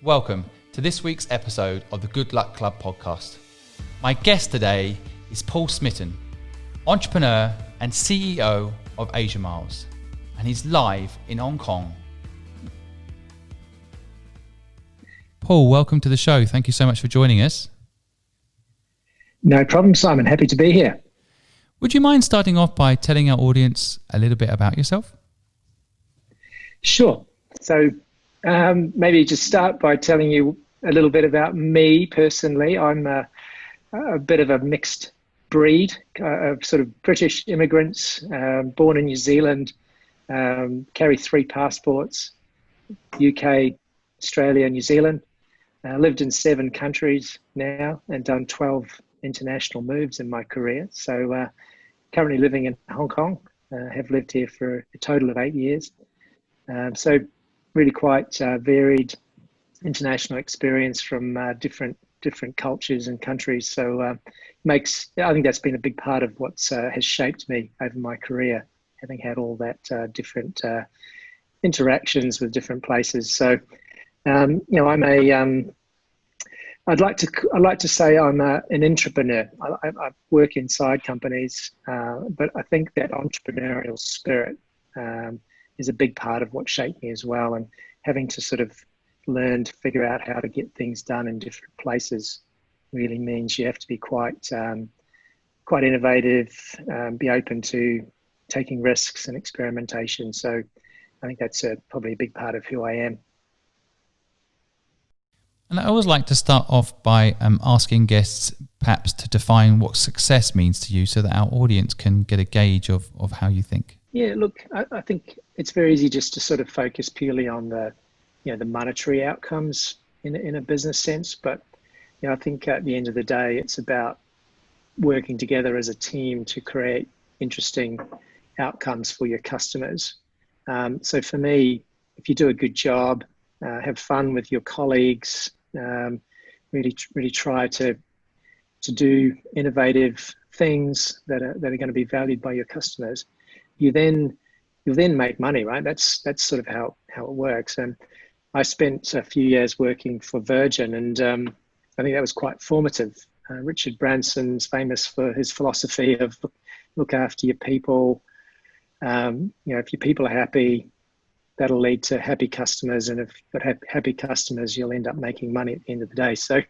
Welcome to this week's episode of the Good Luck Club podcast. My guest today is Paul Smitton, entrepreneur and CEO of Asia Miles, and he's live in Hong Kong. Paul, welcome to the show. Thank you so much for joining us. No problem, Simon. Happy to be here. Would you mind starting off by telling our audience a little bit about yourself? Sure. So maybe just start by telling you a little bit about me personally. I'm a bit of a mixed breed of sort of British immigrants, born in New Zealand, carry 3 passports, UK, Australia, New Zealand. Lived in 7 countries now and done 12 international moves in my career. So currently living in Hong Kong, have lived here for a total of 8 years. So really quite varied international experience from different cultures and countries. So I think that's been a big part of what has shaped me over my career, having had all that different interactions with different places. So I'd like to say I'm an entrepreneur. I work inside companies, but I think that entrepreneurial spirit is a big part of what shaped me as well. And having to sort of learn to figure out how to get things done in different places really means you have to be quite innovative, be open to taking risks and experimentation. So I think that's probably a big part of who I am. And I always like to start off by asking guests perhaps to define what success means to you so that our audience can get a gauge of how you think. Yeah, look, I think it's very easy just to sort of focus purely on the monetary outcomes in a business sense. But, I think at the end of the day, it's about working together as a team to create interesting outcomes for your customers. So for me, if you do a good job, have fun with your colleagues, really try to do innovative things that are going to be valued by your customers, you'll then make money, right? That's sort of how it works. And I spent a few years working for Virgin, and I think that was quite formative. Richard Branson's famous for his philosophy of look after your people. If your people are happy, that'll lead to happy customers, and if you've got happy customers, you'll end up making money at the end of the day. So,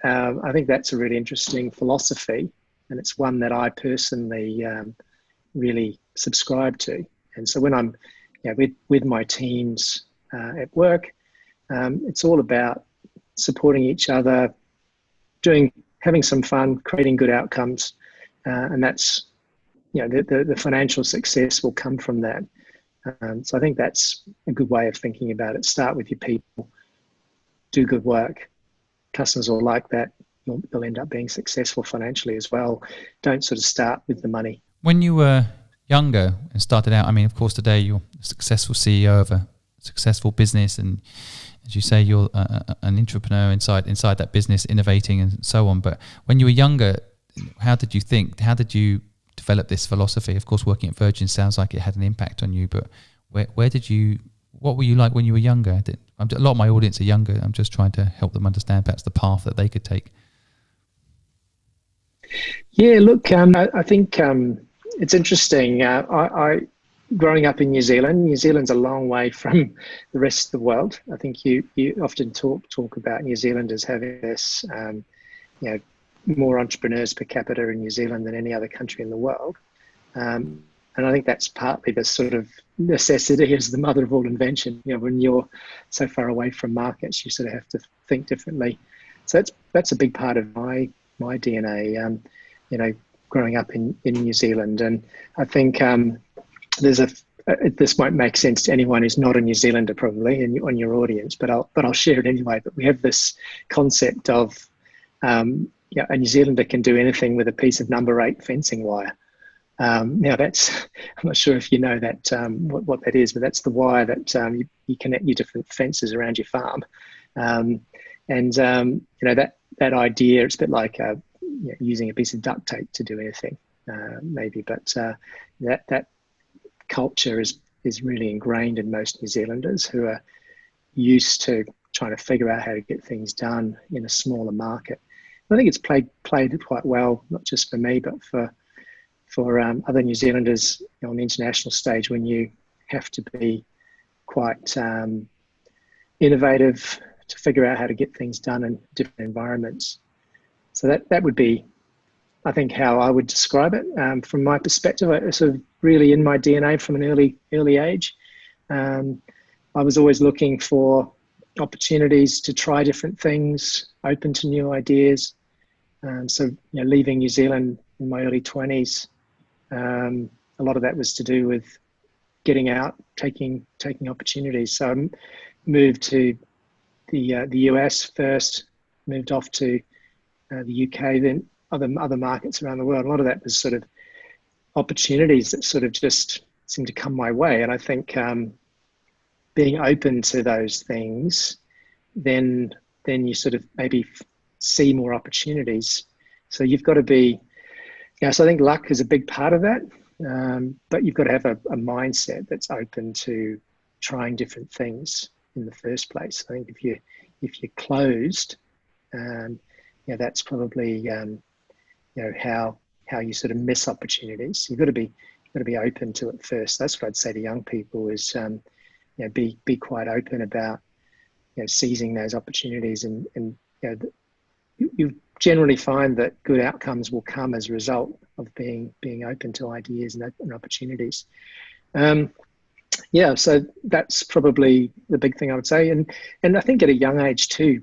I think that's a really interesting philosophy, and it's one that I personally really subscribe to. And so when I'm with my teams at work, it's all about supporting each other, having some fun, creating good outcomes, and that's the financial success will come from that. So I think that's a good way of thinking about it. Start with your people, do good work. Customers will like that. You'll end up being successful financially as well. Don't sort of start with the money. When you were younger and started out, I mean, of course, today you're a successful CEO of a successful business, and as you say, you're an entrepreneur inside that business, innovating and so on. But when you were younger, how did you think? How did you develop this philosophy? Of course, working at Virgin sounds like it had an impact on you, but what were you like when you were younger? A lot of my audience are younger. I'm just trying to help them understand perhaps the path that they could take. Yeah, look, I think it's interesting. I growing up in New Zealand's a long way from the rest of the world. I think you often talk about New Zealand as having this, more entrepreneurs per capita in New Zealand than any other country in the world. And I think that's partly the sort of necessity is the mother of all invention. When you're so far away from markets, you sort of have to think differently. So that's a big part of my DNA, growing up in New Zealand. And I think this won't make sense to anyone who's not a New Zealander probably on your audience, but I'll share it anyway. But we have this concept of a New Zealander can do anything with a piece of number 8 fencing wire. Now that's, I'm not sure if you know that what that is, but that's the wire that you connect your different fences around your farm. That idea, it's a bit like using a piece of duct tape to do anything, maybe, but that culture is really ingrained in most New Zealanders who are used to trying to figure out how to get things done in a smaller market. I think it's played quite well, not just for me, but for other New Zealanders on the international stage, when you have to be quite innovative to figure out how to get things done in different environments. So that would be, I think, how I would describe it. From my perspective, it's sort of really in my DNA from an early age. I was always looking for opportunities to try different things, open to new ideas. So, leaving New Zealand in my early 20s, a lot of that was to do with getting out, taking opportunities. So I moved to the US first, moved off to the UK, then other markets around the world. A lot of that was sort of opportunities that sort of just seemed to come my way. And I think being open to those things, then you sort of maybe see more opportunities. So you've got to be, so I think luck is a big part of that. But you've got to have a mindset that's open to trying different things in the first place. I think if you're closed, that's probably how you sort of miss opportunities. You've got to be open to it first. That's what I'd say to young people is be quite open about seizing those opportunities, and you generally find that good outcomes will come as a result of being open to ideas and opportunities. So that's probably the big thing I would say. And I think at a young age too,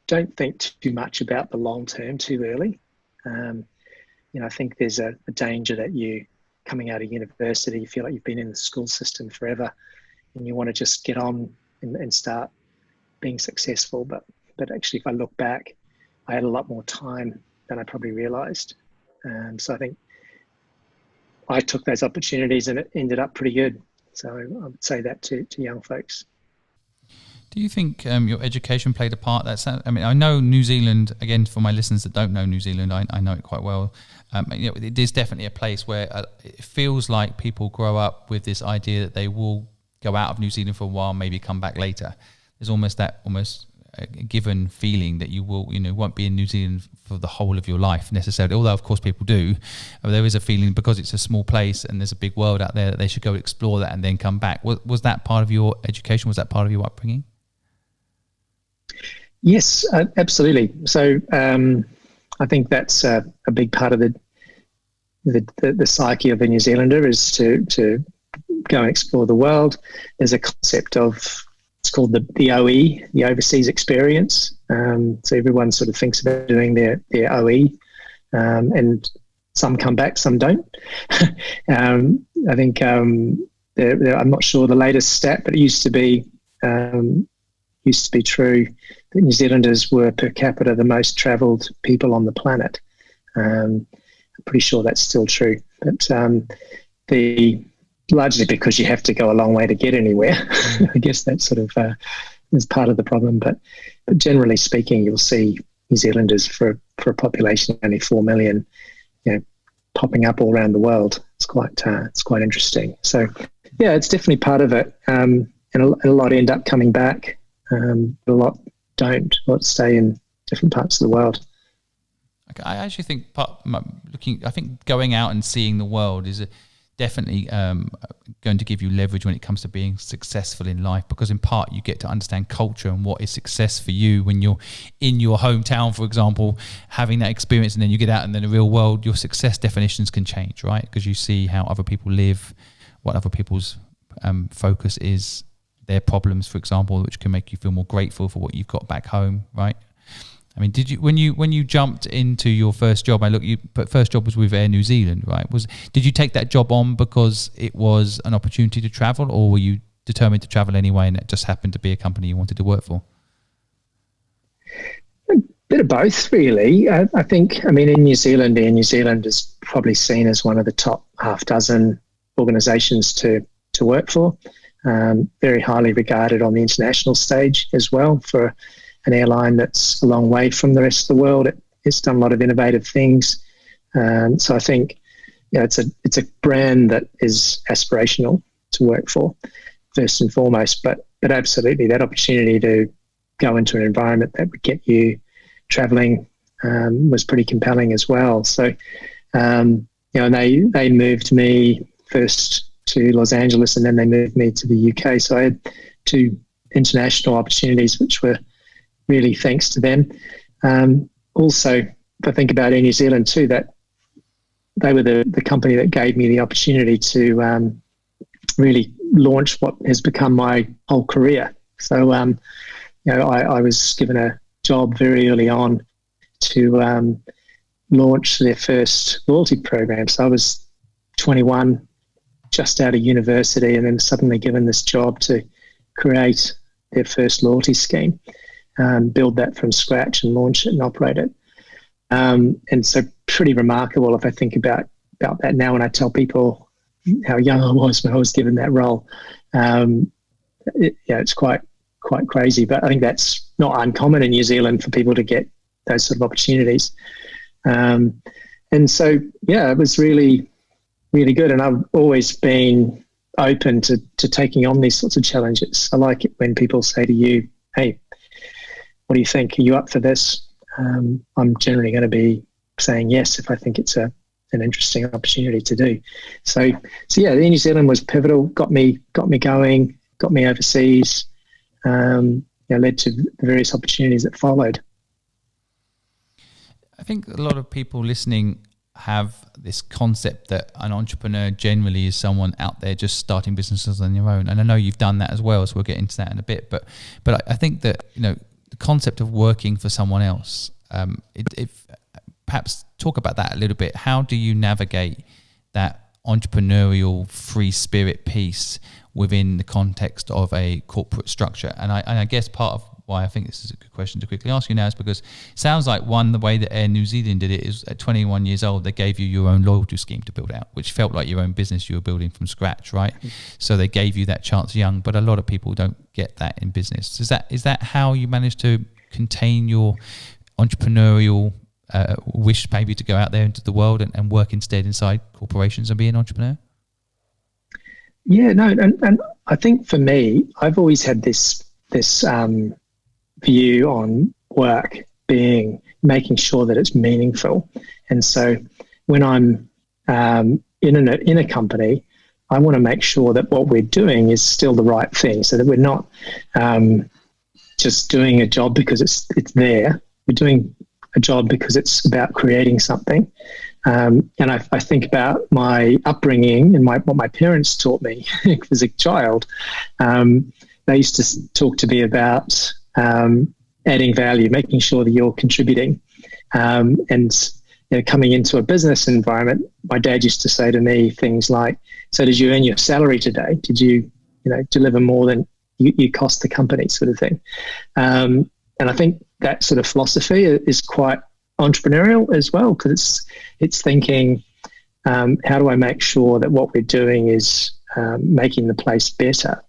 don't think too much about the long term too early. I think there's a danger that you coming out of university, you feel like you've been in the school system forever and you want to just get on and start being successful. But actually, if I look back, I had a lot more time than I probably realized. So I think I took those opportunities and it ended up pretty good. So I would say that to young folks. Do you think your education played a part? I know New Zealand, again, for my listeners that don't know New Zealand, I know it quite well. It is definitely a place where it feels like people grow up with this idea that they will go out of New Zealand for a while, maybe come back later. There's almost a given feeling that you won't be in New Zealand for the whole of your life necessarily, although of course people do. There is a feeling, because it's a small place and there's a big world out there, that they should go explore that and then come back. Was that part of your education? Was that part of your upbringing? Yes, absolutely. So I think that's a big part of the psyche of a New Zealander, is to go and explore the world. There's a concept of, it's called the OE, the overseas experience. So everyone sort of thinks about doing their OE, and some come back, some don't. I think I'm not sure the latest stat, but it used to be true that New Zealanders were per capita the most travelled people on the planet. I'm pretty sure that's still true, but largely because you have to go a long way to get anywhere. I guess that sort of is part of the problem. But generally speaking, you'll see New Zealanders for a population of only 4 million, popping up all around the world. It's quite interesting. So yeah, it's definitely part of it. And a lot end up coming back. A lot don't. A lot stay in different parts of the world. I actually think I think going out and seeing the world is definitely going to give you leverage when it comes to being successful in life, because in part you get to understand culture and what is success for you when you're in your hometown, for example, having that experience, and then you get out and then the real world, your success definitions can change, right? Because you see how other people live, what other people's focus is, their problems, for example, which can make you feel more grateful for what you've got back home, right? I mean, did you when you jumped into your first job? But first job was with Air New Zealand, right? Did you take that job on because it was an opportunity to travel, or were you determined to travel anyway, and it just happened to be a company you wanted to work for? A bit of both, really. I think, in New Zealand, Air New Zealand is probably seen as one of the top half dozen organisations to work for. Very highly regarded on the international stage as well, for an airline that's a long way from the rest of the world. It's done a lot of innovative things. So I think it's a brand that is aspirational to work for, first and foremost. But absolutely, that opportunity to go into an environment that would get you traveling was pretty compelling as well. So, and they moved me first to Los Angeles, and then they moved me to the UK. So I had 2 international opportunities, which were really thanks to them. Also, if I think about Air New Zealand too, that they were the company that gave me the opportunity to really launch what has become my whole career. So, I was given a job very early on to launch their first loyalty program. So I was 21, just out of university, and then suddenly given this job to create their first loyalty scheme, build that from scratch and launch it and operate it. And so pretty remarkable if I think about that now when I tell people how young I was when I was given that role. It's quite crazy, but I think that's not uncommon in New Zealand for people to get those sort of opportunities. And so, it was really, really good. And I've always been open to taking on these sorts of challenges. I like it when people say to you, hey, what do you think? Are you up for this? I'm generally going to be saying yes if I think it's an interesting opportunity to do. So Air New Zealand was pivotal, got me going, got me overseas, led to the various opportunities that followed. I think a lot of people listening have this concept that an entrepreneur generally is someone out there just starting businesses on their own. And I know you've done that as well, so we'll get into that in a bit. But I think that, the concept of working for someone else, if perhaps talk about that a little bit. How do you navigate that entrepreneurial free spirit piece within the context of a corporate structure? And I guess part of why I think this is a good question to quickly ask you now is because it sounds like the way that Air New Zealand did it is at 21 years old, they gave you your own loyalty scheme to build out, which felt like your own business you were building from scratch, right? So they gave you that chance young, but a lot of people don't get that in business. Is that how you managed to contain your entrepreneurial wish maybe to go out there into the world and work instead inside corporations and be an entrepreneur? Yeah, no, and I think for me, I've always had this view on work being making sure that it's meaningful. And so when I'm in a company, I want to make sure that what we're doing is still the right thing, so that we're not just doing a job because it's there. We're doing a job because it's about creating something. And I think about my upbringing and what my parents taught me as a child. They used to talk to me about adding value, making sure that you're contributing. And coming into a business environment, my dad used to say to me things like, so did you earn your salary today? Did you deliver more than you cost the company, sort of thing? And I think that sort of philosophy is quite entrepreneurial as well, because it's thinking, how do I make sure that what we're doing is making the place better?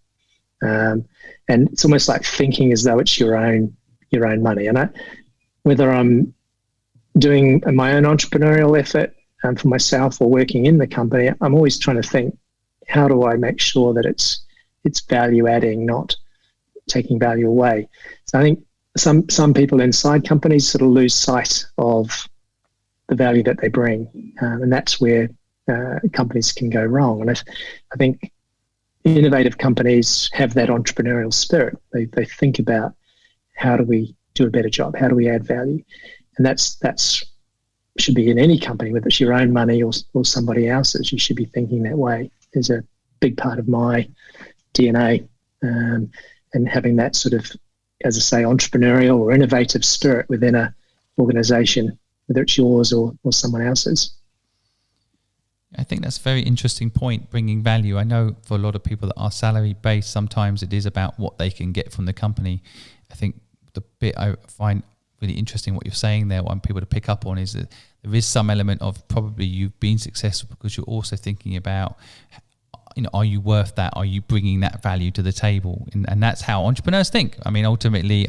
And it's almost like thinking as though it's your own money. And whether I'm doing my own entrepreneurial effort for myself or working in the company, I'm always trying to think, how do I make sure that it's value adding, not taking value away? So I think some people inside companies sort of lose sight of the value that they bring, and that's where companies can go wrong. And I think innovative companies have that entrepreneurial spirit. They think about, how do we do a better job? How do we add value? And that's should be in any company, whether it's your own money or somebody else's. You should be thinking that way. Is a big part of my DNA, and having that sort of, as I say, entrepreneurial or innovative spirit within an organization, whether it's yours or someone else's. I think that's a very interesting point, bringing value. I know for a lot of people that are salary based, sometimes it is about what they can get from the company. I think the bit I find really interesting what you're saying there, what I want people to pick up on, is that there is some element of probably you've been successful because you're also thinking about, are you worth that? Are you bringing that value to the table? And that's how entrepreneurs think. I mean, ultimately,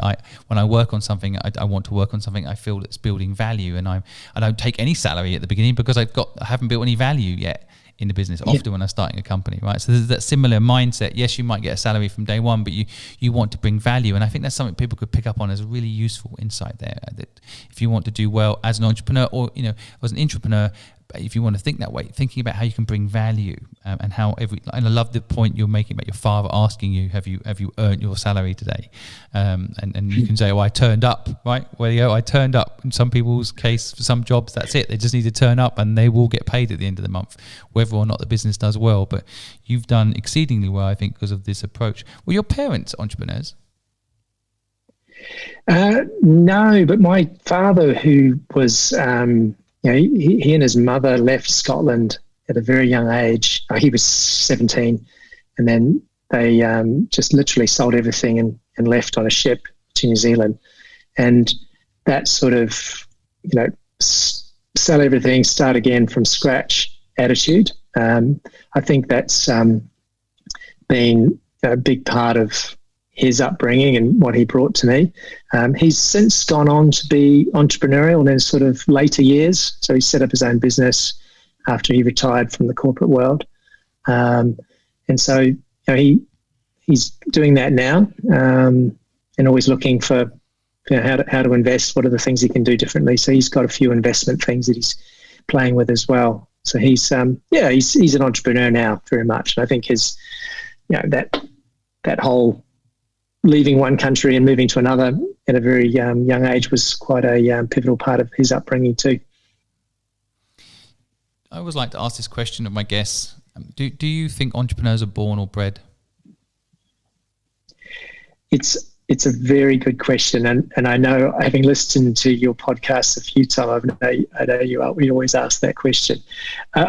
when I work on something, I want to work on something I feel that's building value, and I don't take any salary at the beginning because I haven't built any value yet in the business, often when I'm starting a company, right? So there's that similar mindset. Yes, you might get a salary from day one, but you want to bring value. And I think that's something people could pick up on as a really useful insight there, that if you want to do well as an entrepreneur, or, you know, as an entrepreneur, if you want to think that way, thinking about how you can bring value, and how and I love the point you're making about your father asking you, have you earned your salary today? And you can say, oh, I turned up, right? Well, yeah, I turned up. In some people's case, for some jobs, that's it. They just need to turn up and they will get paid at the end of the month, whether or not the business does well. But you've done exceedingly well, I think, because of this approach. Were your parents entrepreneurs? No, but my father, who was... he and his mother left Scotland at a very young age. He was 17, and then they just literally sold everything and left on a ship to New Zealand. And that sort of, sell everything, start again from scratch attitude. I think that's been a big part of his upbringing and what he brought to me. He's since gone on to be entrepreneurial in his sort of later years. So he set up his own business after he retired from the corporate world. And so he's doing that now, and always looking for how to invest, what are the things he can do differently. So he's got a few investment things that he's playing with as well. So he's an entrepreneur now, very much. And I think his, that whole leaving one country and moving to another at a very young age was quite a pivotal part of his upbringing too. I always like to ask this question of my guests. Do you think entrepreneurs are born or bred? It's a very good question, and I know, having listened to your podcast a few times, I know we always ask that question.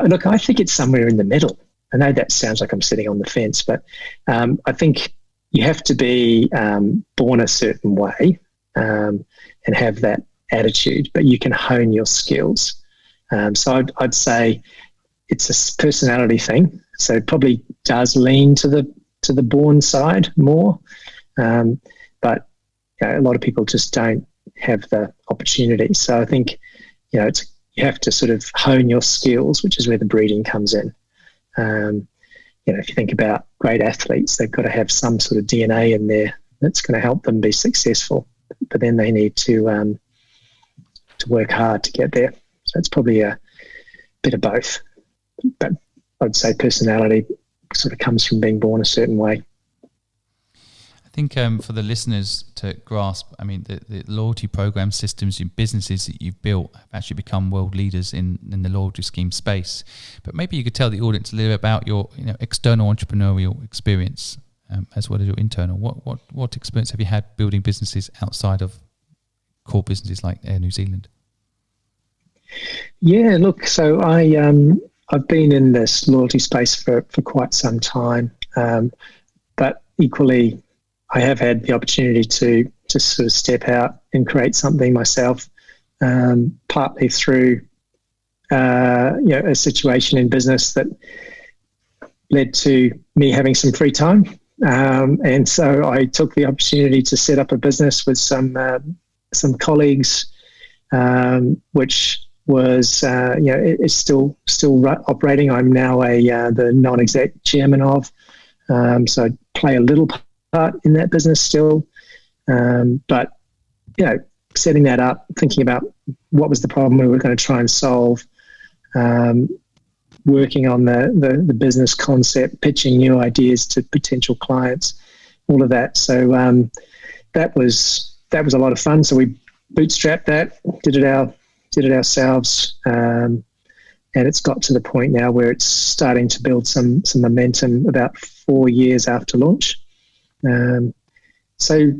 Look, I think it's somewhere in the middle. I know that sounds like I'm sitting on the fence, but I think you have to be born a certain way and have that attitude, but you can hone your skills. So I'd say it's a personality thing. So it probably does lean to the born side more, but a lot of people just don't have the opportunity. So I think you have to sort of hone your skills, which is where the breeding comes in. If you think about great athletes, they've got to have some sort of DNA in there that's going to help them be successful. But then they need to work hard to get there. So it's probably a bit of both. But I'd say personality sort of comes from being born a certain way. I think for the listeners to grasp, I mean, the loyalty program systems and businesses that you've built have actually become world leaders in the loyalty scheme space. But maybe you could tell the audience a little bit about your external entrepreneurial experience as well as your internal. What experience have you had building businesses outside of core businesses like Air New Zealand? Yeah, look, so I've been in this loyalty space for quite some time, but equally I have had the opportunity to sort of step out and create something myself, partly through a situation in business that led to me having some free time, and so I took the opportunity to set up a business with some colleagues, which was is still operating. I'm now the non-exec chairman of, so I play a little part in that business still, but setting that up, thinking about what was the problem we were going to try and solve, working on the business concept, pitching new ideas to potential clients, all of that. So that was a lot of fun. So we bootstrapped that, did it ourselves, and it's got to the point now where it's starting to build some momentum about 4 years after launch. So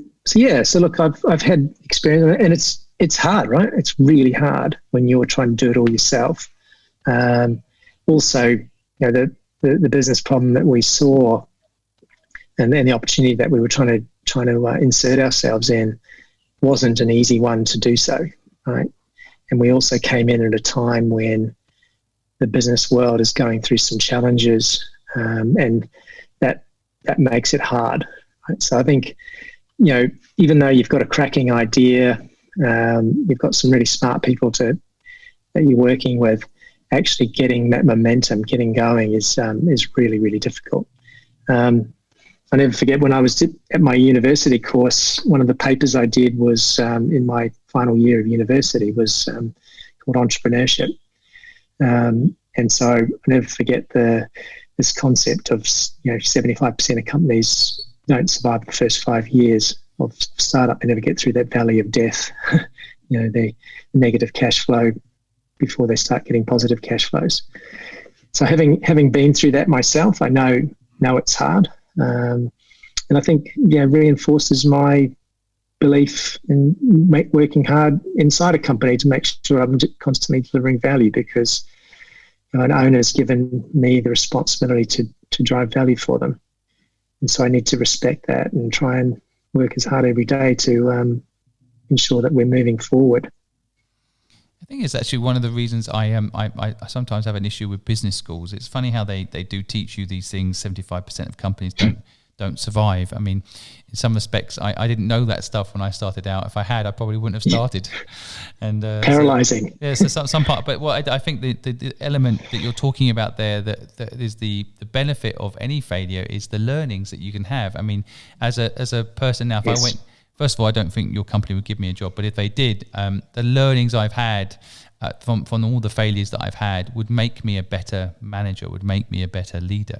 look, I've had experience, and it's hard, right? It's really hard when you're trying to do it all yourself. Also, the business problem that we saw, and then the opportunity that we were trying to insert ourselves in, wasn't an easy one to do so, right? And we also came in at a time when the business world is going through some challenges, and that makes it hard. Right? So I think, even though you've got a cracking idea, you've got some really smart people that you're working with, actually getting that momentum, getting going is really, really difficult. I never forget when I was at my university course, one of the papers I did was in my final year of university was called Entrepreneurship. And so I never forget this concept of 75% of companies don't survive the first 5 years of startup. They never get through that valley of death, the negative cash flow before they start getting positive cash flows. So having been through that myself, I know it's hard. And I think reinforces my belief in working hard inside a company to make sure I'm constantly delivering value, because an owner's given me the responsibility to drive value for them. And so I need to respect that and try and work as hard every day to ensure that we're moving forward. I think it's actually one of the reasons I sometimes have an issue with business schools. It's funny how they do teach you these things. 75% of companies don't survive. I mean, in some respects, I didn't know that stuff when I started out. If I had, I probably wouldn't have started. And paralyzing. So some part. But what I think the element that you're talking about there that is the benefit of any failure is the learnings that you can have. I mean, as a person now, if I went. First of all, I don't think your company would give me a job, but if they did, the learnings I've had from all the failures that I've had would make me a better manager, would make me a better leader,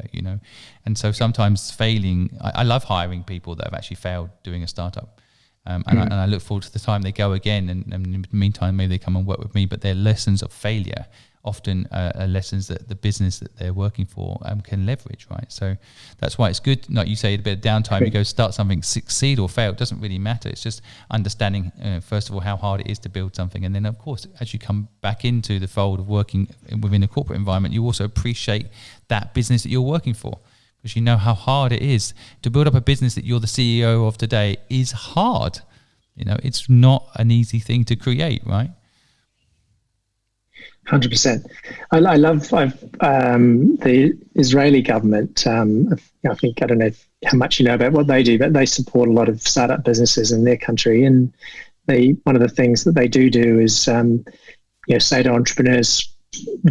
And so sometimes failing, I love hiring people that have actually failed doing a startup. And I look forward to the time they go again. And in the meantime, maybe they come and work with me, but their lessons of failure often are lessons that the business that they're working for can leverage, right? So that's why it's good. Like you say, a bit of downtime, you go start something, succeed or fail, it doesn't really matter. It's just understanding, first of all, how hard it is to build something. And then, of course, as you come back into the fold of working within a corporate environment, you also appreciate that business that you're working for, because you know how hard it is. To build up a business that you're the CEO of today is hard. It's not an easy thing to create, right? 100%. I love the Israeli government. I think, I don't know how much you know about what they do, but they support a lot of startup businesses in their country. And one of the things that they do is, say to entrepreneurs,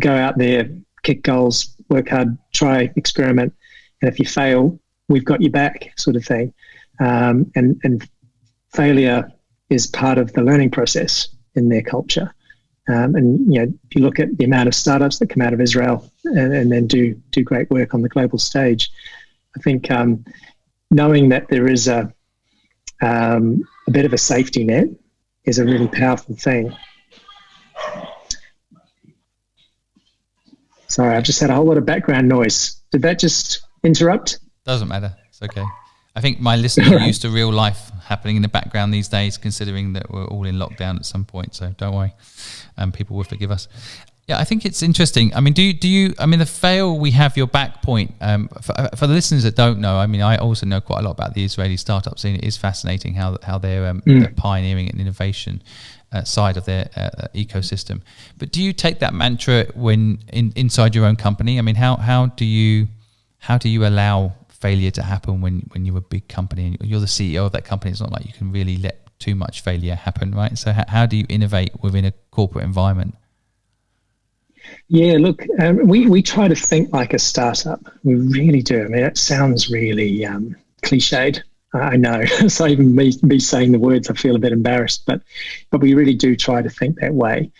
go out there, kick goals, work hard, try, experiment. And if you fail, we've got you back, sort of thing. And failure is part of the learning process in their culture. And if you look at the amount of startups that come out of Israel and then do great work on the global stage, I think knowing that there is a bit of a safety net is a really powerful thing. Sorry, I just had a whole lot of background noise. Did that just interrupt? Doesn't matter. It's okay. I think my listeners are used to real life happening in the background these days, considering that we're all in lockdown at some point. So don't worry, people will forgive us. Yeah, I think it's interesting. I mean, do you? I mean, the fail, we have your back point. For the listeners that don't know, I mean, I also know quite a lot about the Israeli startup scene. It is fascinating how they're pioneering an innovation side of their ecosystem. But do you take that mantra when inside your own company? I mean, how do you allow failure to happen when you're a big company and you're the CEO of that company? It's not like you can really let too much failure happen, right? So how do you innovate within a corporate environment? Yeah, look, we try to think like a startup. We really do. I mean, it sounds really cliched. I know. So even me saying the words, I feel a bit embarrassed, but we really do try to think that way.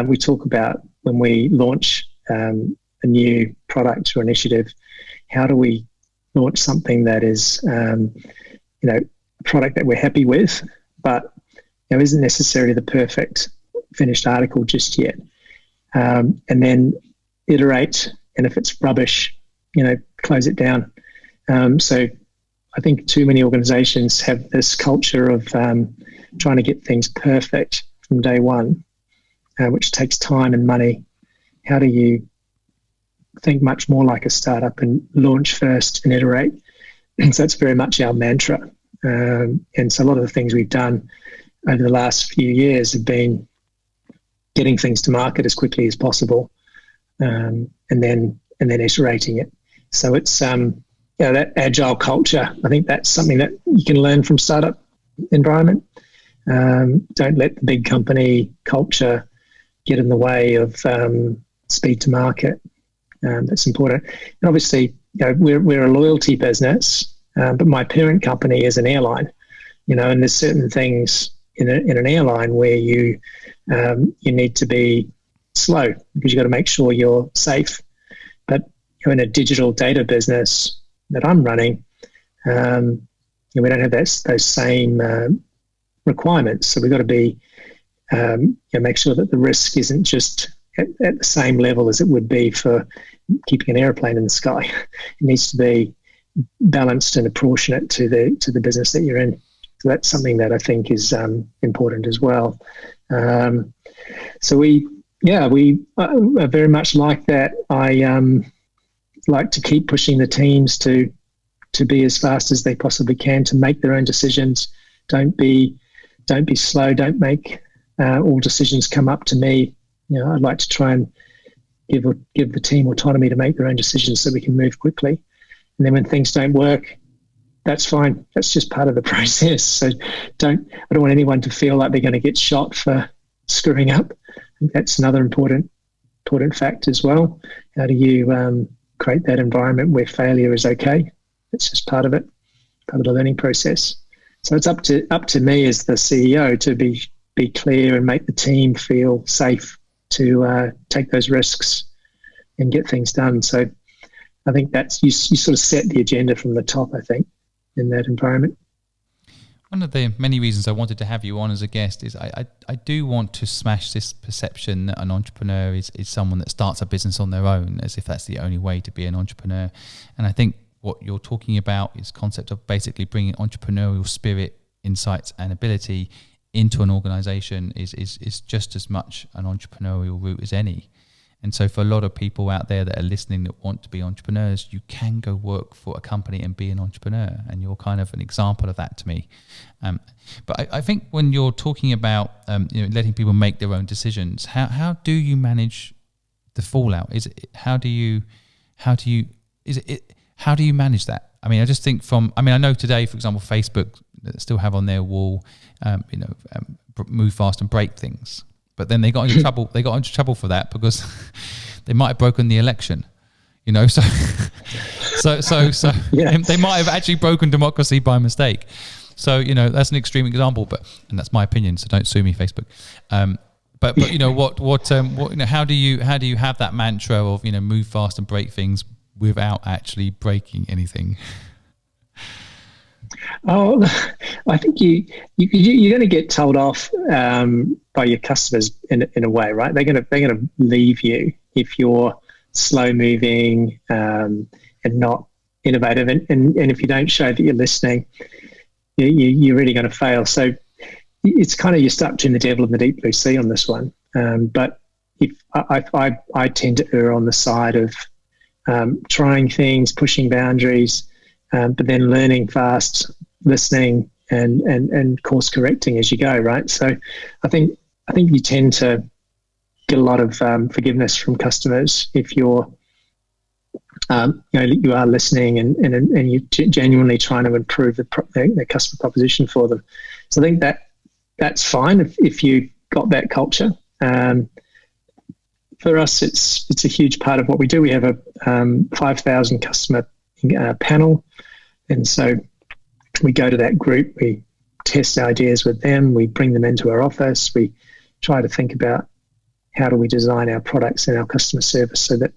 We talk about when we launch a new product or initiative, how do we launch something that is, a product that we're happy with, but isn't necessarily the perfect finished article just yet. And then iterate, and if it's rubbish, close it down. So I think too many organizations have this culture of trying to get things perfect from day one, which takes time and money. How do you think much more like a startup and launch first and iterate? And so it's very much our mantra. And so a lot of the things we've done over the last few years have been getting things to market as quickly as possible, and then iterating it. So it's that agile culture. I think that's something that you can learn from startup environment. Don't let the big company culture get in the way of speed to market. That's important. And obviously, we're a loyalty business, but my parent company is an airline, and there's certain things in an airline where you need to be slow because you've got to make sure you're safe. But in a digital data business that I'm running, we don't have those same requirements. So we've got to be make sure that the risk isn't just at the same level as it would be for keeping an airplane in the sky. It needs to be balanced and proportionate to the business that you're in. So that's something that I think is important as well. So we are very much like that. I like to keep pushing the teams to be as fast as they possibly can, to make their own decisions. Don't be slow. Don't make all decisions come up to me. I'd like to try and give the team autonomy to make their own decisions so we can move quickly. And then when things don't work, that's fine. That's just part of the process. So I don't want anyone to feel like they're going to get shot for screwing up. I think that's another important fact as well. How do you create that environment where failure is okay? It's just part of it, part of the learning process. So it's up to me as the CEO to be clear and make the team feel safe to take those risks and get things done. So I think that's you sort of set the agenda from the top, I think, in that environment. One of the many reasons I wanted to have you on as a guest is I do want to smash this perception that an entrepreneur is someone that starts a business on their own, as if that's the only way to be an entrepreneur. And I think what you're talking about is concept of basically bringing entrepreneurial spirit, insights and ability into an organization is just as much an entrepreneurial route as any. And so for a lot of people out there that are listening that want to be entrepreneurs, you can go work for a company and be an entrepreneur. And you're kind of an example of that to me. But I think when you're talking about letting people make their own decisions, how do you manage the fallout? How do you manage that? I mean, I just think I know today, for example, Facebook still have on their wall, move fast and break things. But then they got into trouble. They got into trouble for that because they might have broken the election, So yes. They might have actually broken democracy by mistake. So that's an extreme example, and that's my opinion. So don't sue me, Facebook. But how do you have that mantra of move fast and break things without actually breaking anything? Oh, I think you're going to get told off by your customers in a way, right? They're going to leave you if you're slow moving and not innovative, and if you don't show that you're listening, you're really going to fail. So it's kind of you're stuck between the devil and the deep blue sea on this one. But if I tend to err on the side of trying things, pushing boundaries. But then learning fast, listening, and course correcting as you go, right? So I think you tend to get a lot of forgiveness from customers if you're you are listening and you're genuinely trying to improve the customer proposition for them. So I think that's fine if you got that culture. For us, it's a huge part of what we do. We have a 5,000 customer panel. And so we go to that group, we test ideas with them, we bring them into our office, we try to think about how do we design our products and our customer service so that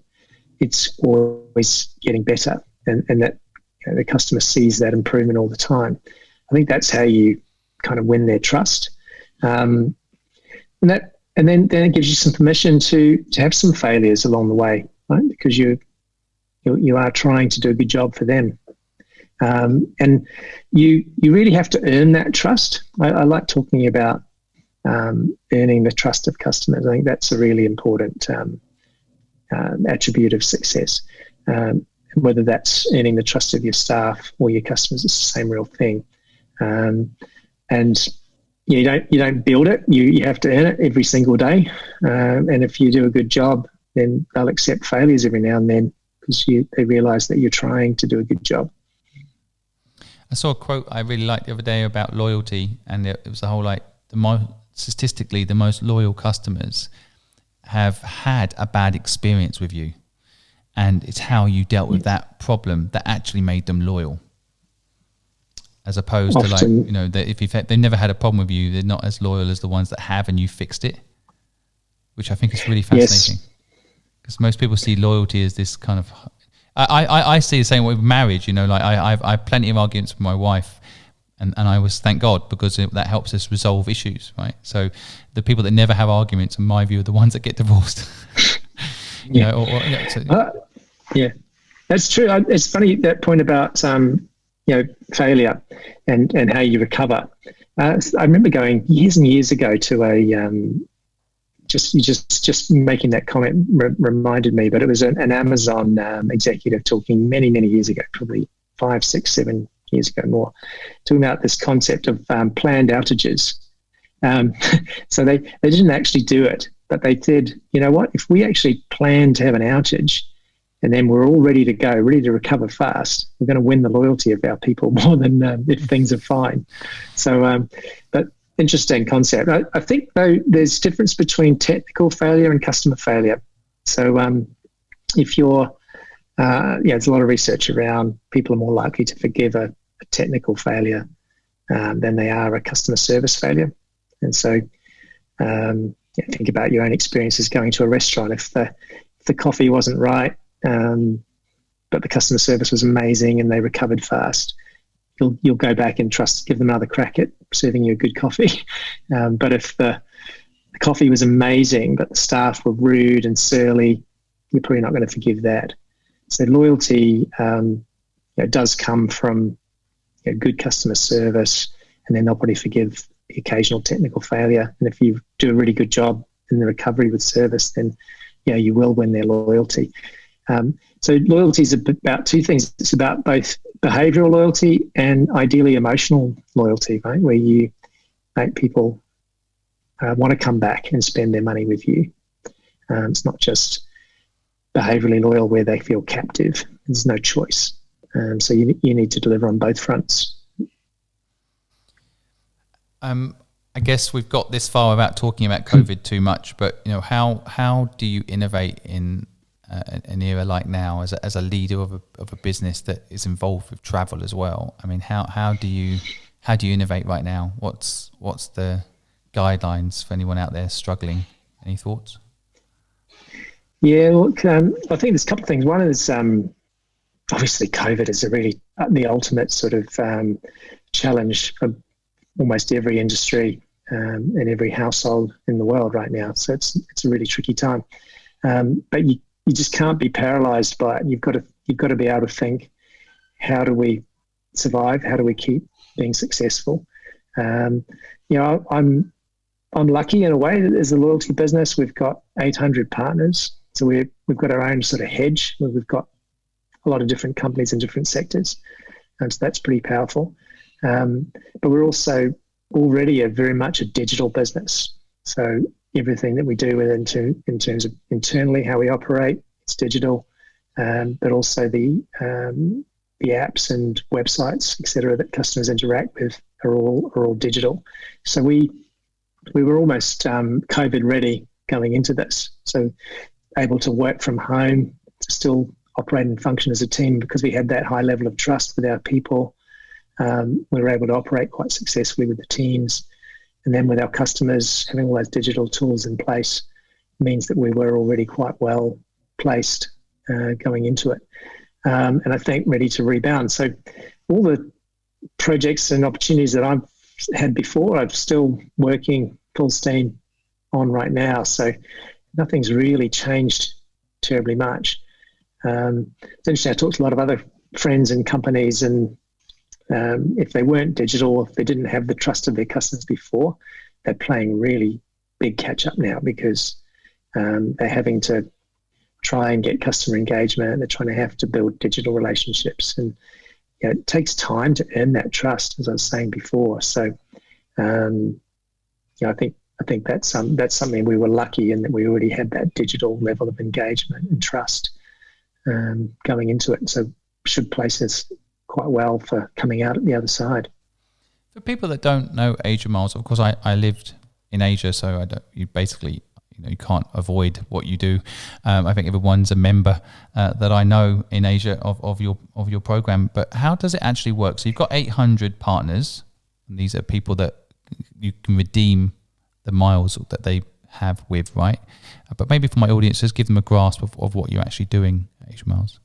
it's always getting better and that the customer sees that improvement all the time. I think that's how you kind of win their trust. And then it gives you some permission to have some failures along the way, right? Because you are trying to do a good job for them. And you really have to earn that trust. I like talking about earning the trust of customers. I think that's a really important attribute of success. Whether that's earning the trust of your staff or your customers, it's the same real thing. And you don't build it. You have to earn it every single day. And if you do a good job, then they'll accept failures every now and then because they realise that you're trying to do a good job. I saw a quote I really liked the other day about loyalty, and it was the whole statistically the most loyal customers have had a bad experience with you, and it's how you dealt with that problem that actually made them loyal, as opposed to, like, you know, that if they've never had a problem with you, they're not as loyal as the ones that have and you fixed it, which I think is really fascinating. Because most people see loyalty as this kind of, I see the same way with marriage, you know, like I have plenty of arguments with my wife, and I always thank God, because that helps us resolve issues, right? So the people that never have arguments, in my view, are the ones that get divorced. You know, yeah, that's true. It's funny, that point about you know, failure and how you recover. I remember going years and years ago to a just making that comment reminded me, but it was an Amazon executive talking many years ago, probably 5, 6, 7 years ago more, talking about this concept of planned outages. So they didn't actually do it, but they did. You know what? If we actually plan to have an outage, and then we're all ready to go, ready to recover fast, we're going to win the loyalty of our people more than if things are fine. So, but interesting concept. I think, though, there's difference between technical failure and customer failure. So if you're, there's a lot of research around people are more likely to forgive a technical failure than they are a customer service failure. And so think about your own experiences going to a restaurant. If the coffee wasn't right, but the customer service was amazing and they recovered fast, you'll go back and give them another crack at serving you a good coffee. But if the coffee was amazing but the staff were rude and surly, you're probably not going to forgive that. So loyalty does come from good customer service, and then they'll probably forgive the occasional technical failure. And if you do a really good job in the recovery with service, then you will win their loyalty. So loyalty is about two things. It's about both behavioral loyalty and ideally emotional loyalty, right? Where you make people want to come back and spend their money with you. It's not just behaviorally loyal where they feel captive. There's no choice. So you need to deliver on both fronts. I guess we've got this far without talking about COVID too much, but how do you innovate in an era like now as a leader of a business that is involved with travel as well? I mean, how do you innovate right now? What's the guidelines for anyone out there struggling? Any thoughts? Yeah, look, I think there's a couple of things. One is obviously COVID is the ultimate sort of challenge for almost every industry and every household in the world right now. So it's a really tricky time. But you just can't be paralyzed by it. You've got to be able to think, how do we survive? How do we keep being successful? I'm lucky in a way that as a loyalty business, we've got 800 partners. So we've got our own sort of hedge where we've got a lot of different companies in different sectors. So that's pretty powerful. But we're also already very much a digital business. So everything that we do in terms of internally how we operate, it's digital, but also the apps and websites, et cetera, that customers interact with are all digital. So we were almost COVID ready going into this. So able to work from home, to still operate and function as a team because we had that high level of trust with our people. We were able to operate quite successfully with the teams. And then with our customers, having all those digital tools in place means that we were already quite well placed going into it. And I think ready to rebound. So all the projects and opportunities that I've had before, I'm still working full steam on right now. So nothing's really changed terribly much. It's interesting, I talked to a lot of other friends and companies, and if they weren't digital, if they didn't have the trust of their customers before, they're playing really big catch up now because they're having to try and get customer engagement. They're trying to have to build digital relationships, and it takes time to earn that trust, as I was saying before. So, I think that's something we were lucky in, that we already had that digital level of engagement and trust going into it. So should place us quite well for coming out at the other side. For people that don't know Asia Miles, of course, I lived in Asia, so you can't avoid what you do. I think everyone's a member that I know in Asia of your program. But how does it actually work? So you've got 800 partners, and these are people that you can redeem the miles that they have with, right? But maybe for my audience, just give them a grasp of what you're actually doing at Asia Miles.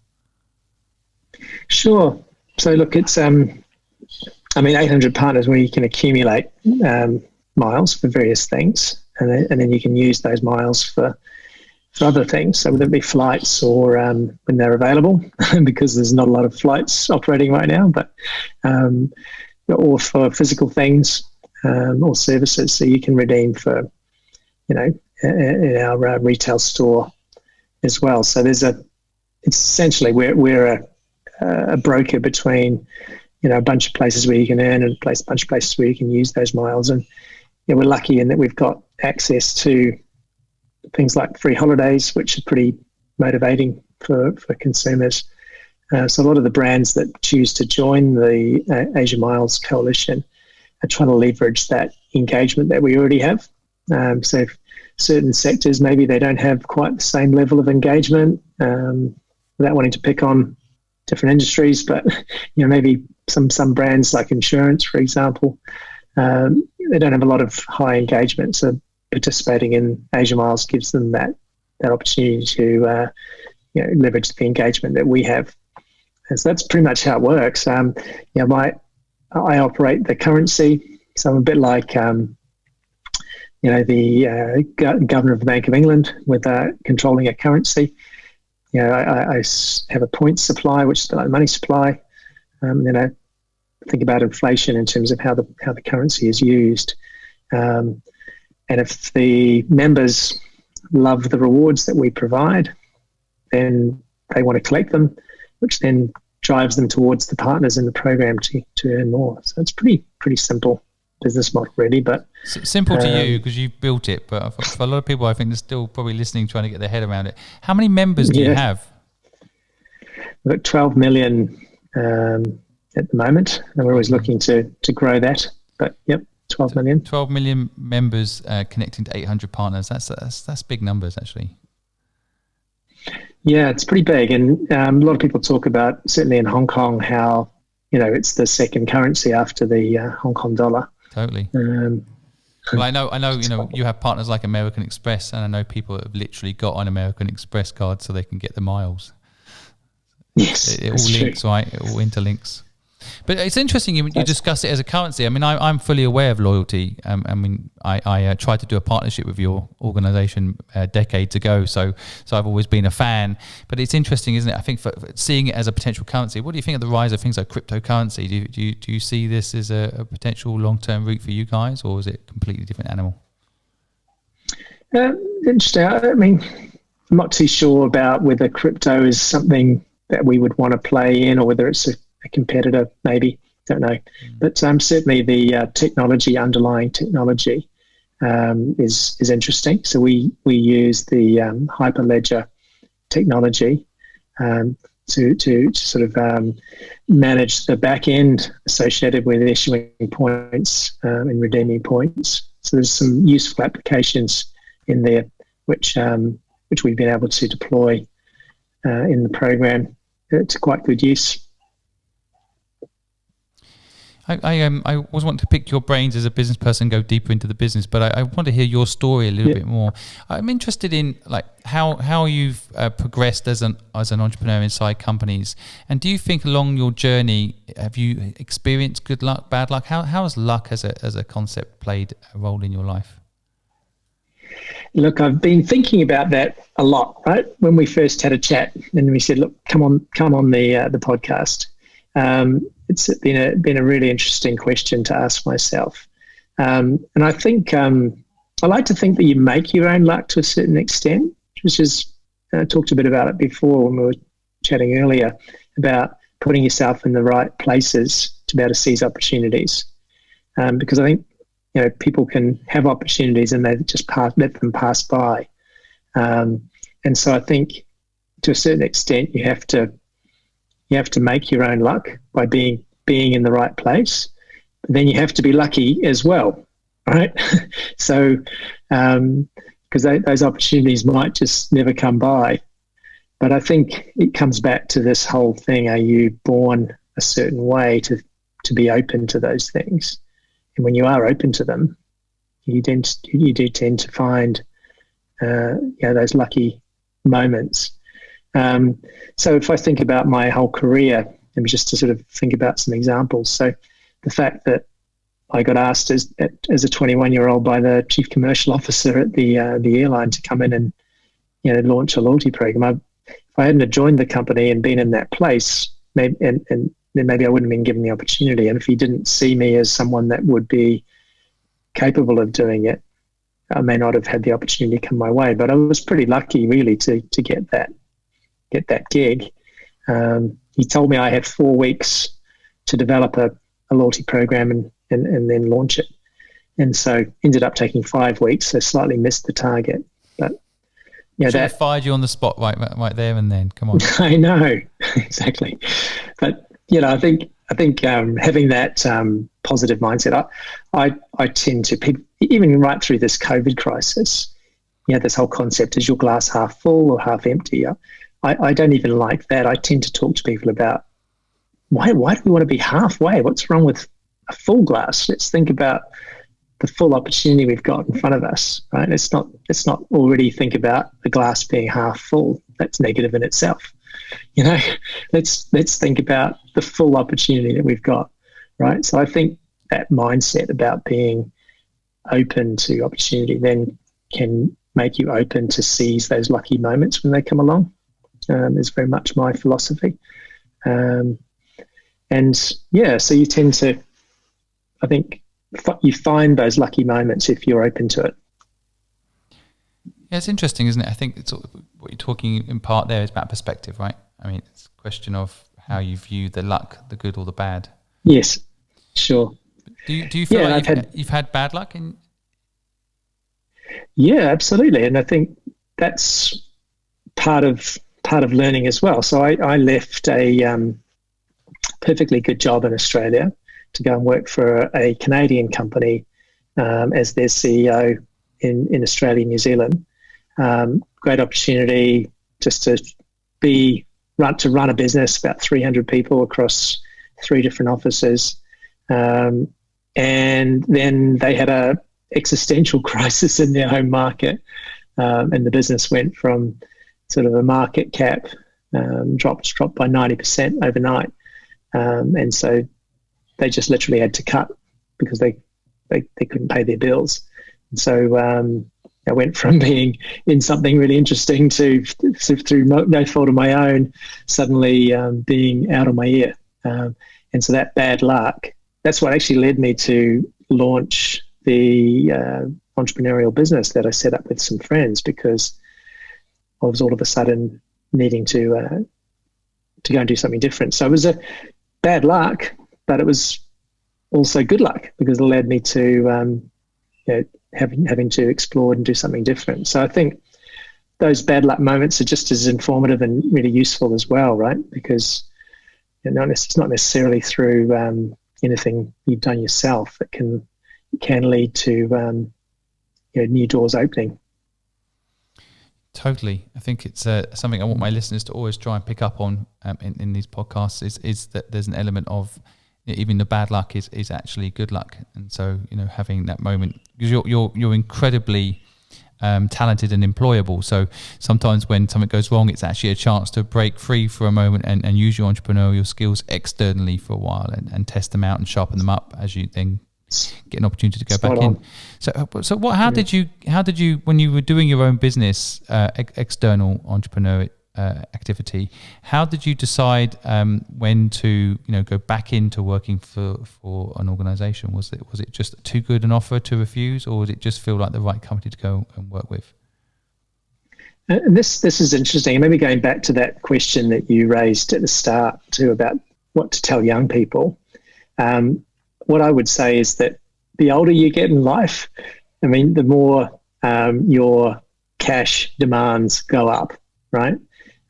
Sure. So look, it's 800 partners where you can accumulate miles for various things, and then you can use those miles for other things. So whether it be flights or when they're available, because there's not a lot of flights operating right now, but or for physical things or services. So you can redeem for, in our retail store as well. So it's essentially we're a broker between, a bunch of places where you can earn and a bunch of places where you can use those miles. And we're lucky in that we've got access to things like free holidays, which are pretty motivating for consumers. So a lot of the brands that choose to join the Asia Miles Coalition are trying to leverage that engagement that we already have. So if certain sectors, maybe they don't have quite the same level of engagement, without wanting to pick on different industries, but maybe some brands like insurance, for example, they don't have a lot of high engagement. So participating in Asia Miles gives them that opportunity to leverage the engagement that we have. And so that's pretty much how it works. I operate the currency, so I'm a bit like the governor of the Bank of England with controlling a currency. I have a points supply, which is like the money supply. Then I think about inflation in terms of how the currency is used. And if the members love the rewards that we provide, then they want to collect them, which then drives them towards the partners in the program to earn more. So it's pretty simple business model, really. But simple to you because you've built it, but for a lot of people, I think they're still probably listening, trying to get their head around it. How many members do you have? We've got 12 million at the moment, and we're always looking to grow that. But 12 million. 12 million members connecting to 800 partners. That's big numbers, actually. Yeah, it's pretty big, and a lot of people talk about, certainly in Hong Kong, how it's the second currency after the Hong Kong dollar. Totally. Well, I know. You have partners like American Express, and I know people that have literally got an American Express card so they can get the miles. Yes, it all links, true. Right? It all interlinks. But it's interesting you discuss it as a currency. I mean, I'm fully aware of loyalty. I tried to do a partnership with your organisation decades ago, so I've always been a fan. But it's interesting, isn't it? I think for seeing it as a potential currency. What do you think of the rise of things like cryptocurrency? Do you see this as a potential long-term route for you guys, or is it a completely different animal? Interesting. I mean, I'm not too sure about whether crypto is something that we would want to play in, or whether it's a competitor, maybe, don't know. But certainly the underlying technology is interesting. So we use the Hyperledger technology to sort of manage the back end associated with issuing points and redeeming points. So there's some useful applications in there which we've been able to deploy in the program to quite good use. I always want to pick your brains as a business person, go deeper into the business, but I want to hear your story a little bit more. I'm interested in how you've progressed as an entrepreneur inside companies, and do you think along your journey have you experienced good luck, bad luck? How has luck as a concept played a role in your life? Look, I've been thinking about that a lot. Right when we first had a chat, and we said, "Look, come on the podcast." It's been a really interesting question to ask myself, and I think I like to think that you make your own luck to a certain extent, which is I talked a bit about it before when we were chatting earlier about putting yourself in the right places to be able to seize opportunities, because I think people can have opportunities and they just let them pass by, and so I think to a certain extent you have to make your own luck by being in the right place. But then you have to be lucky as well, right? So because those opportunities might just never come by. But I think it comes back to this whole thing: are you born a certain way to be open to those things? And when you are open to them, you do tend to find those lucky moments. So if I think about my whole career, and just to sort of think about some examples. So the fact that I got asked as a 21-year-old by the chief commercial officer at the airline to come in and launch a loyalty program. If I hadn't have joined the company and been in that place, maybe then maybe I wouldn't have been given the opportunity. And if he didn't see me as someone that would be capable of doing it, I may not have had the opportunity come my way. But I was pretty lucky, really, to get that gig. He told me I had 4 weeks to develop a loyalty program and then launch it. And so ended up taking 5 weeks, so slightly missed the target. But should have fired you on the spot right there and then. Come on. I know, exactly. But I think having that positive mindset, I tend to, even right through this COVID crisis, this whole concept, is your glass half full or half empty? I don't even like that. I tend to talk to people about why do we want to be halfway? What's wrong with a full glass? Let's think about the full opportunity we've got in front of us, right? Let's not already think about the glass being half full. That's negative in itself. Let's think about the full opportunity that we've got, right? So I think that mindset about being open to opportunity then can make you open to seize those lucky moments when they come along. Is very much my philosophy. So you tend to, I think, you find those lucky moments if you're open to it. Yeah, it's interesting, isn't it? I think it's what you're talking in part there is about perspective, right? I mean, it's a question of how you view the luck, the good or the bad. Yes, sure. Do you feel like you've had bad luck in? Yeah, absolutely, and I think that's part of learning as well. So I left a perfectly good job in Australia to go and work for a Canadian company as their CEO in Australia and New Zealand. Great opportunity just to run a business, about 300 people across 3 different offices. And then they had a existential crisis in their home market, and the business went from sort of a market cap dropped by 90% overnight, and so they just literally had to cut because they couldn't pay their bills. And so I went from being in something really interesting to through no fault of my own, suddenly being out of my ear. And so that bad luck, that's what actually led me to launch the entrepreneurial business that I set up with some friends, because I was all of a sudden needing to go and do something different. So it was a bad luck, but it was also good luck because it led me to having to explore and do something different. So I think those bad luck moments are just as informative and really useful as well, right? Because it's not necessarily through anything you've done yourself that can lead to new doors opening. Totally. I think it's something I want my listeners to always try and pick up on in these podcasts is that there's an element of even the bad luck is actually good luck. And so, having that moment, because you're incredibly talented and employable. So sometimes when something goes wrong, it's actually a chance to break free for a moment and use your entrepreneurial skills externally for a while and test them out and sharpen them up as you then get an opportunity to go back in. So what? How did you when you were doing your own business, external entrepreneur activity? How did you decide when to go back into working for an organisation? Was it just too good an offer to refuse, or did it just feel like the right company to go and work with? This is interesting. Maybe going back to that question that you raised at the start too about what to tell young people. What I would say is that the older you get in life, the more your cash demands go up, right?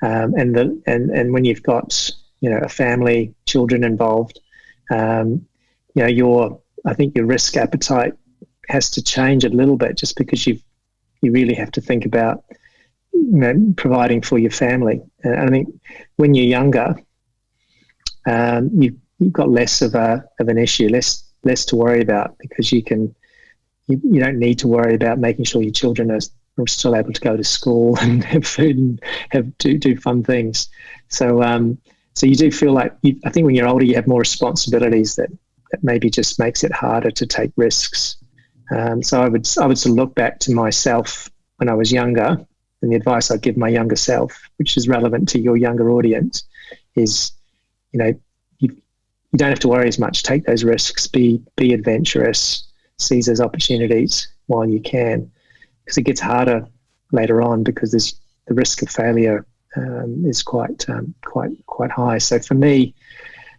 And when you've got a family, children involved, I think your risk appetite has to change a little bit just because you've you really have to think about, providing for your family. And I think when you're younger, you've got less of an issue, less to worry about, because you don't need to worry about making sure your children are still able to go to school and have food and do fun things. So you do feel like, I think when you're older, you have more responsibilities that maybe just makes it harder to take risks. So I would sort of look back to myself when I was younger, and the advice I'd give my younger self, which is relevant to your younger audience, is, you don't have to worry as much. Take those risks, be adventurous, seize those opportunities while you can, because it gets harder later on, because there's the risk of failure is quite high. So for me,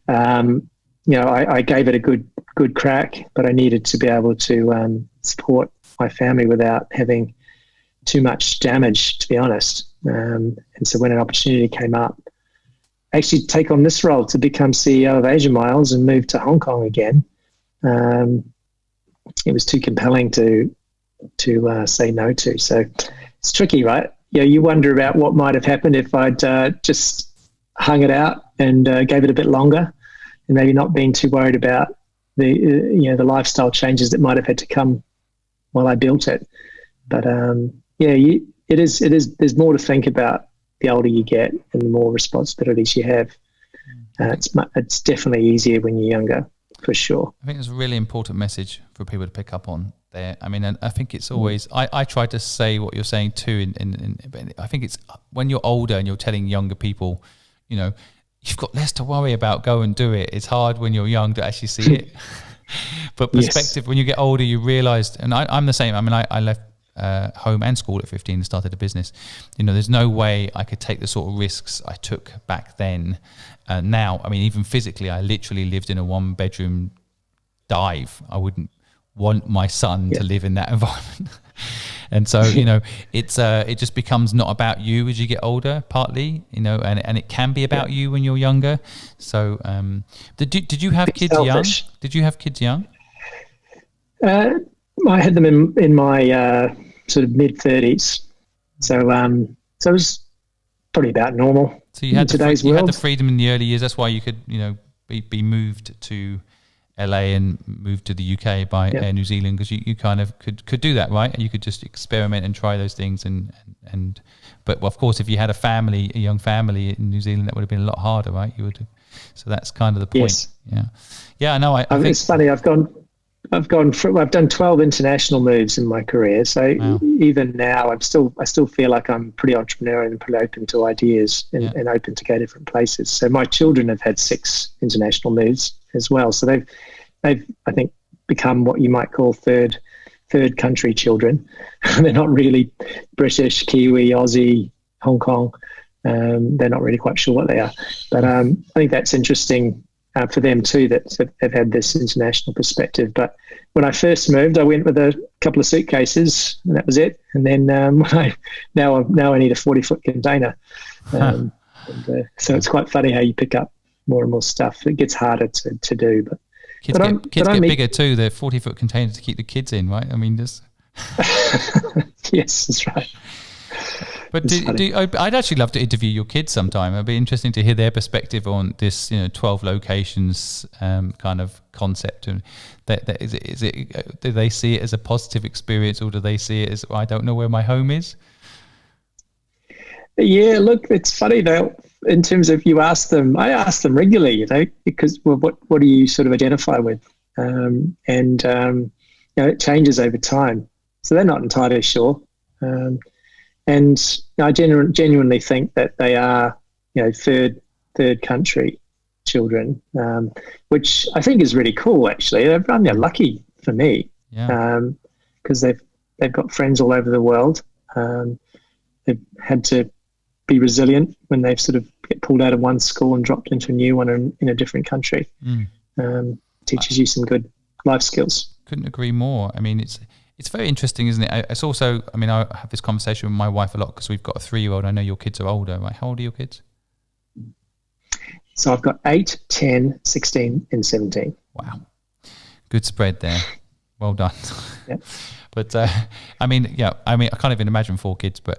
I gave it a good crack, but I needed to be able to support my family without having too much damage, to be honest. And so when an opportunity came up, actually take on this role to become CEO of Asia Miles and move to Hong Kong again, it was too compelling to say no to. So it's tricky, right? You wonder about what might have happened if I'd just hung it out and gave it a bit longer, and maybe not being too worried about the lifestyle changes that might have had to come while I built it. But it is. There's more to think about the older you get and the more responsibilities you have. It's definitely easier when you're younger, for sure. I think it's a really important message for people to pick up on there. I mean, and I think it's always, I try to say what you're saying too, but I think it's when you're older and you're telling younger people, you've got less to worry about, go and do it. It's hard when you're young to actually see it. But perspective, when you get older, you realise, and I'm the same. I mean, I left home and school at 15 and started a business. There's no way I could take the sort of risks I took back then. Now, I mean, even physically, I literally lived in a 1-bedroom dive. I wouldn't want my son to live in that environment. And so, it just becomes not about you as you get older, partly, and it can be about you when you're younger. So, did you have kids young? Did you have kids young? I had them in my sort of mid-30s. So it was probably about normal. So you had today's world. You had the freedom in the early years. That's why you could, be moved to LA and moved to the UK by Air New Zealand, because you kind of could do that, right? And you could just experiment and try those things. But of course, if you had a young family in New Zealand, that would have been a lot harder, right? So that's kind of the point. Yes. Yeah. I know. I think it's funny. I've done 12 international moves in my career. So even now, I still feel like I'm pretty entrepreneurial and pretty open to ideas and open to go different places. So my children have had 6 international moves as well. So they've I think become what you might call third country children. They're not really British, Kiwi, Aussie, Hong Kong. They're not really quite sure what they are. But I think that's interesting. For them too, that they've had this international perspective. But when I first moved, I went with a couple of suitcases, and that was it. And then now I need a 40-foot container. So it's quite funny how you pick up more and more stuff. It gets harder to do. But kids get bigger too. They're 40-foot containers to keep the kids in, right? I mean, just yes, that's right. But I'd actually love to interview your kids sometime. It'd be interesting to hear their perspective on this, 12 locations kind of concept. And do they see it as a positive experience, or do they see it as, I don't know where my home is? Yeah, look, it's funny though. In terms of I ask them regularly, because what do you sort of identify with, it changes over time. So they're not entirely sure. And I genuinely think that they are, third country children, which I think is really cool. Actually, they're lucky for me, because they've got friends all over the world. They've had to be resilient when they've sort of get pulled out of one school and dropped into a new one in a different country. Teaches you some good life skills. Couldn't agree more. I mean, it's very interesting, isn't it? It's also, I mean, I have this conversation with my wife a lot because we've got a 3-year-old. I know your kids are older, right? How old are your kids? So I've got 8, 10, 16 and 17. Wow. Good spread there. Well done. Yeah. But I can't even imagine 4 kids, but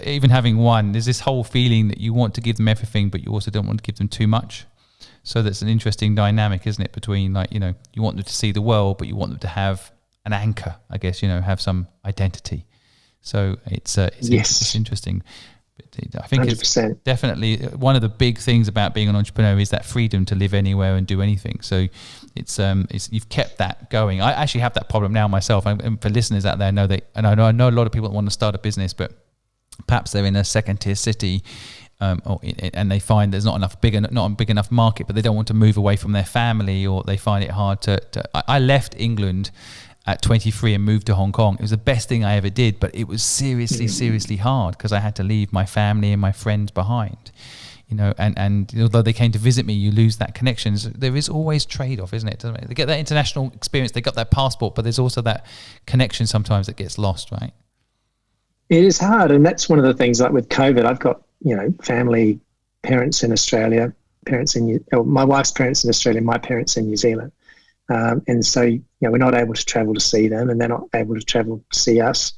even having one, there's this whole feeling that you want to give them everything, but you also don't want to give them too much. So that's an interesting dynamic, isn't it? Between you want them to see the world, but you want them to have an anchor, I guess, have some identity. So it's interesting. I think 100%. It's definitely one of the big things about being an entrepreneur is that freedom to live anywhere and do anything. So it's you've kept that going. I actually have that problem now myself. And for listeners out there, know that, and I know a lot of people that want to start a business, but perhaps they're in a second-tier city, and they find there's not a big enough market, but they don't want to move away from their family, or they find it hard to. I left England at 23 and moved to Hong Kong. It was the best thing I ever did, but it was seriously hard because I had to leave my family and my friends behind. And although they came to visit me, you lose that connection. So there is always trade-off, isn't it? They get that international experience, they got that passport, but there's also that connection sometimes that gets lost, right? It is hard, and that's one of the things. Like with COVID, I've got family, parents in Australia, my wife's parents in Australia, my parents in New Zealand. And so, we're not able to travel to see them, and they're not able to travel to see us.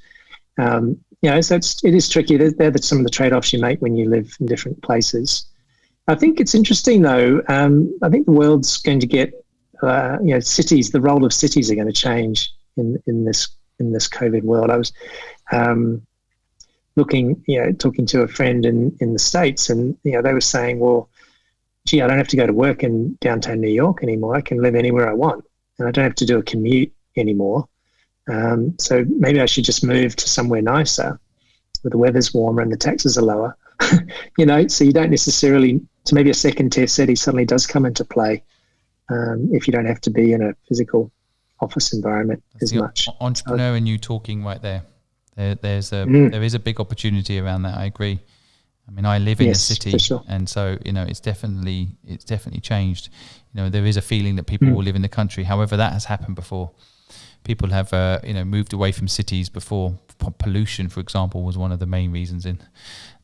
So it is tricky. They're some of the trade-offs you make when you live in different places. I think it's interesting, though. I think the world's going to get, cities. The role of cities are going to change in this COVID world. I was talking to a friend in the States, and they were saying, well, gee, I don't have to go to work in downtown New York anymore. I can live anywhere I want, and I don't have to do a commute anymore. So maybe I should just move to somewhere nicer where the weather's warmer and the taxes are lower. So you don't necessarily, so maybe a second-tier city suddenly does come into play if you don't have to be in a physical office environment as much. Entrepreneur and you talking right there. There is a big opportunity around that. I agree. I mean, I live in a city, sure. And so it's definitely changed. There is a feeling that people will live in the country. However, that has happened before. People have moved away from cities before. Pollution, for example, was one of the main reasons in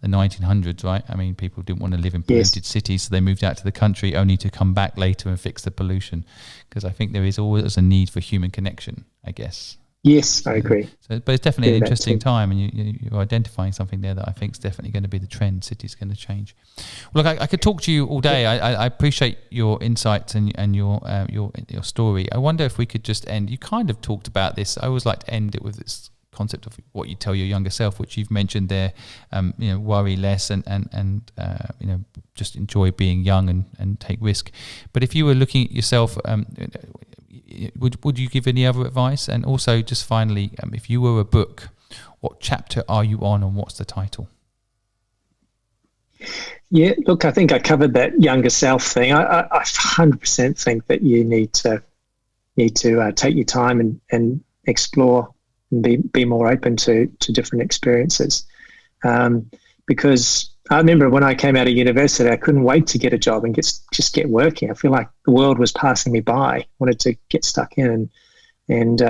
the 1900s, right? I mean, people didn't want to live in polluted cities, so they moved out to the country, only to come back later and fix the pollution. Because I think there is always a need for human connection, I guess. Yes, I agree. But it's definitely an interesting time, and you're identifying something there that I think is definitely going to be the trend. City's going to change. Well, look, I could talk to you all day. I appreciate your insights and your story. I wonder if we could just end. You kind of talked about this. I always like to end it with this concept of what you tell your younger self, which you've mentioned there. Worry less and just enjoy being young and take risk. But if you were looking at yourself, would you give any other advice? And also, just finally, if you were a book, what chapter are you on, and what's the title? Yeah, look, I think I covered that younger self thing. I 100% think that you need to take your time and explore and be more open to different experiences. Because I remember when I came out of university, I couldn't wait to get a job and just get working. I feel like the world was passing me by. I wanted to get stuck in, and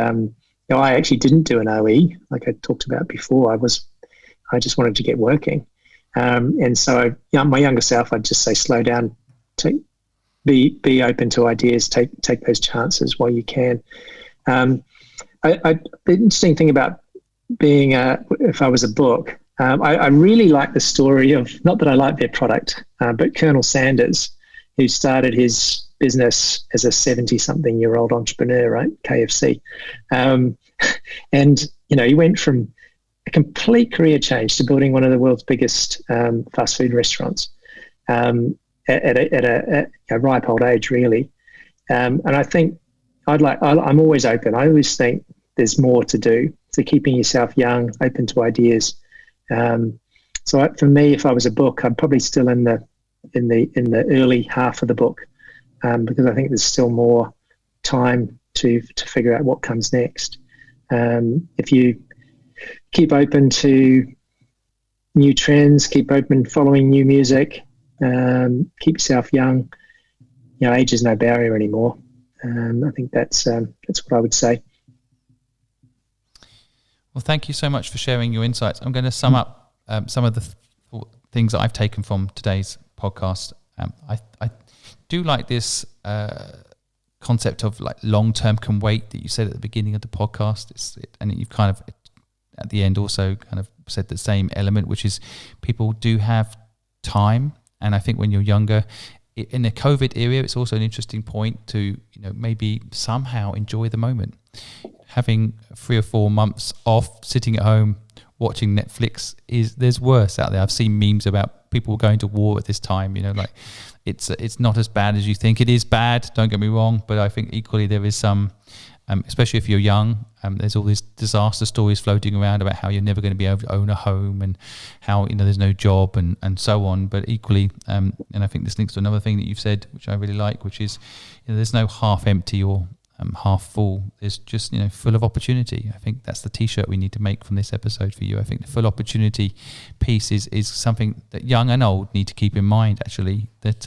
I actually didn't do an OE like I talked about before. I just wanted to get working, and so my younger self, I'd just say slow down, be open to ideas, take those chances while you can. The interesting thing about being if I was a book. I really like the story of, not that I like their product, but Colonel Sanders, who started his business as a 70-something-year-old entrepreneur, right? KFC. And, he went from a complete career change to building one of the world's biggest fast food restaurants at a ripe old age, really. And I think I'm always open. I always think there's more to do. So keeping yourself young, open to ideas. So for me, if I was a book, I'm probably still in the early half of the book, because I think there's still more time to figure out what comes next. If you keep open to new trends, keep open following new music, keep yourself young, age is no barrier anymore. I think that's what I would say. Well, thank you so much for sharing your insights. I'm going to sum up some of the things that I've taken from today's podcast. I do like this concept of like long-term can wait that you said at the beginning of the podcast. And you've kind of at the end also kind of said the same element, which is people do have time. And I think when you're younger, in the COVID era, it's also an interesting point to, maybe somehow enjoy the moment. Having 3 or 4 months off, sitting at home, watching Netflix, there's worse out there. I've seen memes about people going to war at this time, like it's not as bad as you think. It is bad, don't get me wrong, but I think equally there is some, especially if you're young, there's all these disaster stories floating around about how you're never going to be able to own a home and how, there's no job and so on. But equally, and I think this links to another thing that you've said, which I really like, which is, there's no half empty or half full. There's just, full of opportunity. I think that's the t-shirt we need to make from this episode for you. I think the full opportunity piece is something that young and old need to keep in mind, actually, that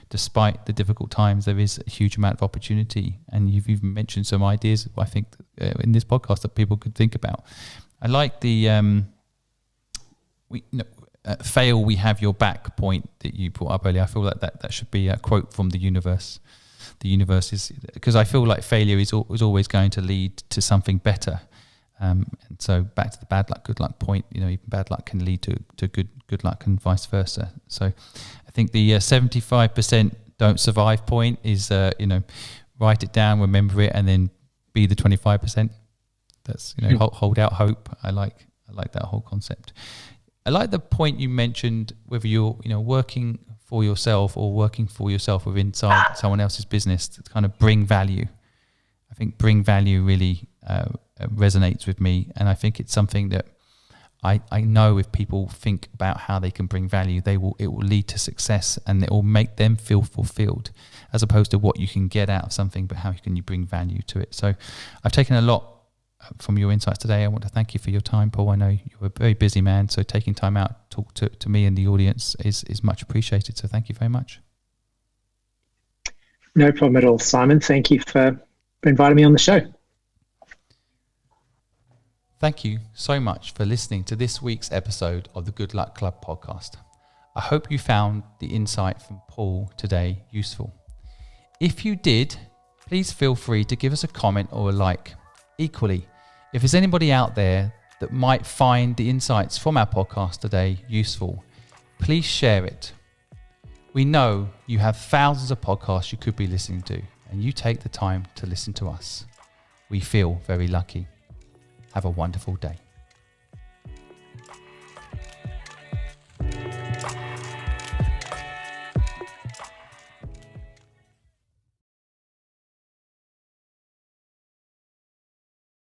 despite the difficult times, there is a huge amount of opportunity. And you've even mentioned some ideas, I think, in this podcast that people could think about. I like the fail, we have your back point that you brought up earlier. I feel like that should be a quote from the universe. The universe is, because I feel like failure is always going to lead to something better. And so back to the bad luck, good luck point, even bad luck can lead to good luck and vice versa. So I think the 75% don't survive point is, write it down, remember it, and then be the 25%. That's, hold out hope. I like that whole concept. I like the point you mentioned, whether you're, working for yourself or working for yourself within someone else's business, to kind of bring value. I think bring value really resonates with me, and I think it's something that I know if people think about how they can bring value, it will lead to success, and it will make them feel fulfilled, as opposed to what you can get out of something, but how can you bring value to it. So I've taken a lot from your insights today. I want to thank you for your time, Paul. I know you're a very busy man, so taking time out to talk to me and the audience is much appreciated. So thank you very much. No problem at all, Simon. Thank you for inviting me on the show. Thank you so much for listening to this week's episode of the Good Luck Club podcast. I hope you found the insight from Paul today useful. If you did, please feel free to give us a comment or a like. Equally, if there's anybody out there that might find the insights from our podcast today useful, please share it. We know you have thousands of podcasts you could be listening to, and you take the time to listen to us. We feel very lucky. Have a wonderful day.